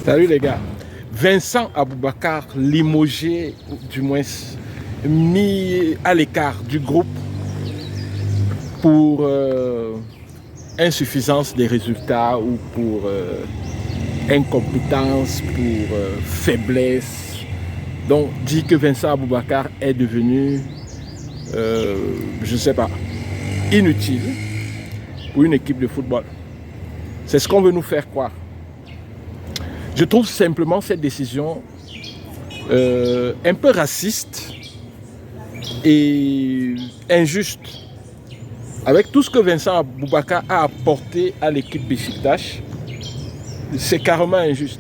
Salut les gars. Vincent Aboubakar limogé, du moins mis à l'écart du groupe pour insuffisance des résultats ou pour incompétence, pour faiblesse. Donc dit que Vincent Aboubakar est devenu, je ne sais pas, inutile pour une équipe de football. C'est ce qu'on veut nous faire croire. Je trouve simplement cette décision un peu raciste et injuste. Avec tout ce que Vincent Aboubakar a apporté à l'équipe Beşiktaş, c'est carrément injuste.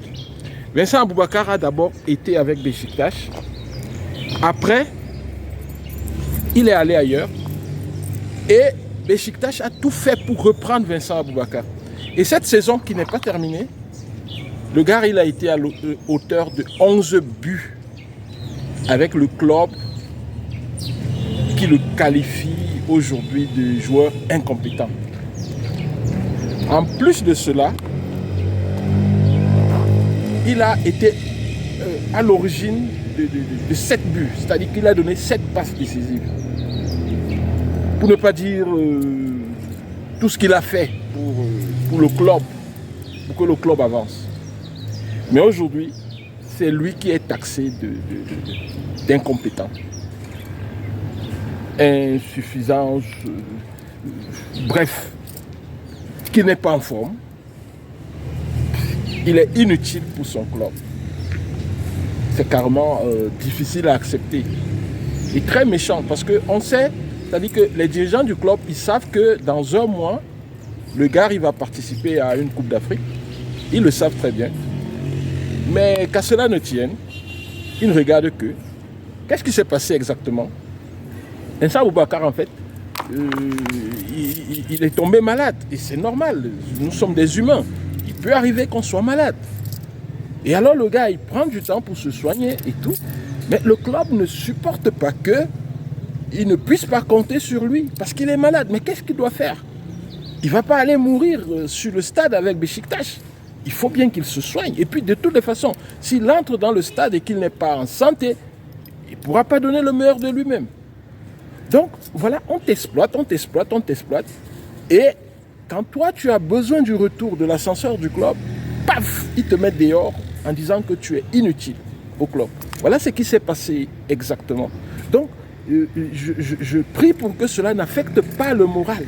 Vincent Aboubakar a d'abord été avec Beşiktaş. Après, il est allé ailleurs. Et Beşiktaş a tout fait pour reprendre Vincent Aboubakar. Et cette saison qui n'est pas terminée, le gars, il a été à l'auteur de 11 buts avec le club qui le qualifie aujourd'hui de joueur incompétent. En plus de cela, il a été à l'origine de 7 buts, c'est-à-dire qu'il a donné 7 passes décisives. Pour ne pas dire tout ce qu'il a fait pour le club, pour que le club avance. Mais aujourd'hui, c'est lui qui est taxé d'incompétent. Insuffisance, bref, qui n'est pas en forme. Il est inutile pour son club. C'est carrément difficile à accepter. Et très méchant parce qu'on sait, c'est-à-dire que les dirigeants du club, ils savent que dans un mois, le gars il va participer à une Coupe d'Afrique. Ils le savent très bien. Mais qu'à cela ne tienne, ils ne regardent que. Qu'est-ce qui s'est passé exactement? Vincent Aboubakar, en fait, il est tombé malade. Et c'est normal, nous sommes des humains. Il peut arriver qu'on soit malade. Et alors le gars, il prend du temps pour se soigner et tout. Mais le club ne supporte pas qu'il ne puisse pas compter sur lui parce qu'il est malade. Mais qu'est-ce qu'il doit faire? Il ne va pas aller mourir sur le stade avec Beşiktaş. Il faut bien qu'il se soigne. Et puis, de toutes les façons, s'il entre dans le stade et qu'il n'est pas en santé, il ne pourra pas donner le meilleur de lui-même. Donc, voilà, on t'exploite. Et quand toi, tu as besoin du retour de l'ascenseur du club, paf, ils te mettent dehors en disant que tu es inutile au club. Voilà ce qui s'est passé exactement. Donc, je prie pour que cela n'affecte pas le moral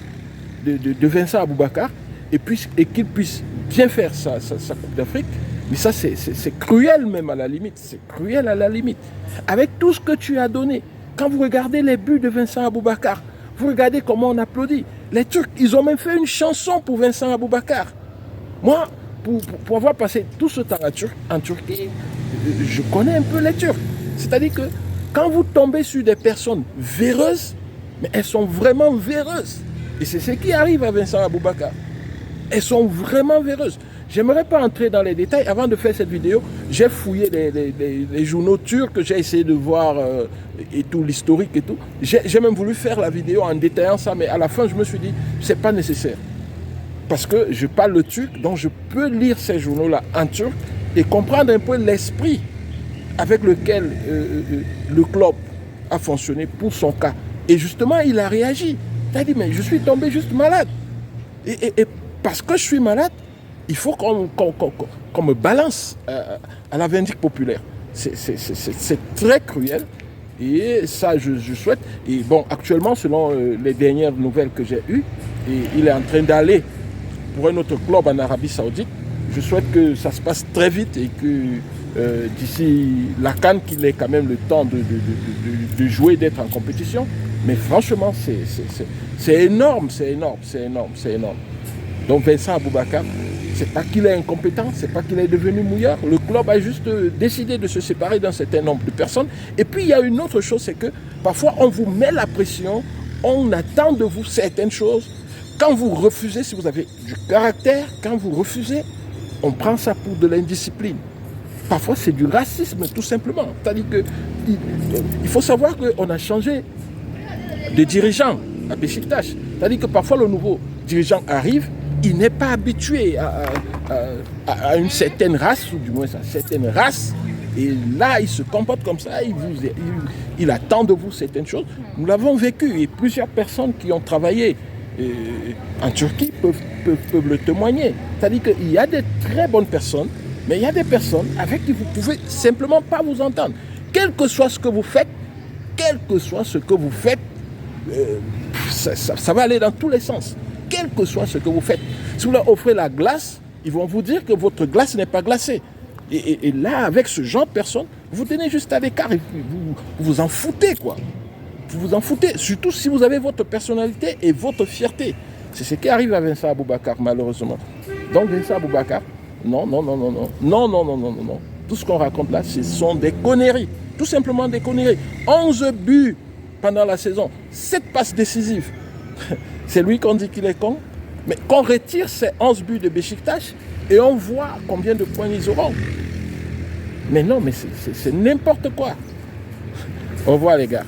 de Vincent Aboubakar et qu'il puisse bien faire sa Coupe d'Afrique. Mais ça, c'est cruel même à la limite. C'est cruel à la limite. Avec tout ce que tu as donné, quand vous regardez les buts de Vincent Aboubakar, vous regardez comment on applaudit. Les Turcs, ils ont même fait une chanson pour Vincent Aboubakar. Moi, pour avoir passé tout ce temps en Turquie, je connais un peu les Turcs. C'est-à-dire que quand vous tombez sur des personnes véreuses, mais elles sont vraiment véreuses. Et c'est ce qui arrive à Vincent Aboubakar. Elles sont vraiment véreuses. J'aimerais pas entrer dans les détails. Avant de faire cette vidéo, j'ai fouillé les journaux turcs, j'ai essayé de voir et tout l'historique et tout. J'ai même voulu faire la vidéo en détaillant ça, mais à la fin, je me suis dit, c'est pas nécessaire. Parce que je parle le turc, donc je peux lire ces journaux-là en turc et comprendre un peu l'esprit avec lequel le club a fonctionné pour son cas. Et justement, il a réagi. Il a dit, mais je suis tombé juste malade. Et parce que je suis malade, il faut qu'on me balance à la vindicte populaire. C'est très cruel. Et ça, je souhaite. Et bon, actuellement, selon les dernières nouvelles que j'ai eues, il est en train d'aller pour un autre club en Arabie Saoudite. Je souhaite que ça se passe très vite et que d'ici la CAN, qu'il ait quand même le temps de jouer, d'être en compétition. Mais franchement, c'est énorme. Donc Vincent Aboubakar, c'est pas qu'il est incompétent, c'est pas qu'il est devenu mouillard. Le club a juste décidé de se séparer d'un certain nombre de personnes. Et puis il y a une autre chose, c'est que parfois on vous met la pression, on attend de vous certaines choses. Quand vous refusez, si vous avez du caractère, quand vous refusez, on prend ça pour de l'indiscipline. Parfois c'est du racisme tout simplement. C'est-à-dire qu'il faut savoir qu'on a changé de dirigeant à Beşiktaş. C'est-à-dire que parfois le nouveau dirigeant arrive, il n'est pas habitué à une certaine race, ou du moins à certaines races. Et là, il se comporte comme ça, il attend de vous certaines choses. Nous l'avons vécu et plusieurs personnes qui ont travaillé en Turquie peuvent le témoigner. C'est-à-dire qu'il y a des très bonnes personnes, mais il y a des personnes avec qui vous pouvez simplement pas vous entendre. Quel que soit ce que vous faites, ça va aller dans tous les sens. Quel que soit ce que vous faites. Si vous leur offrez la glace, ils vont vous dire que votre glace n'est pas glacée. Et là, avec ce genre de personnes, vous tenez juste à l'écart et vous vous en foutez, quoi. Vous vous en foutez, surtout si vous avez votre personnalité et votre fierté. C'est ce qui arrive à Vincent Aboubakar, malheureusement. Donc, Vincent Aboubakar, non. Tout ce qu'on raconte là, ce sont des conneries. Tout simplement des conneries. 11 buts pendant la saison, 7 passes décisives. C'est lui qu'on dit qu'il est con. Mais qu'on retire ces 11 buts de Beşiktaş et on voit combien de points ils auront. Mais non, mais c'est n'importe quoi. Au revoir les gars.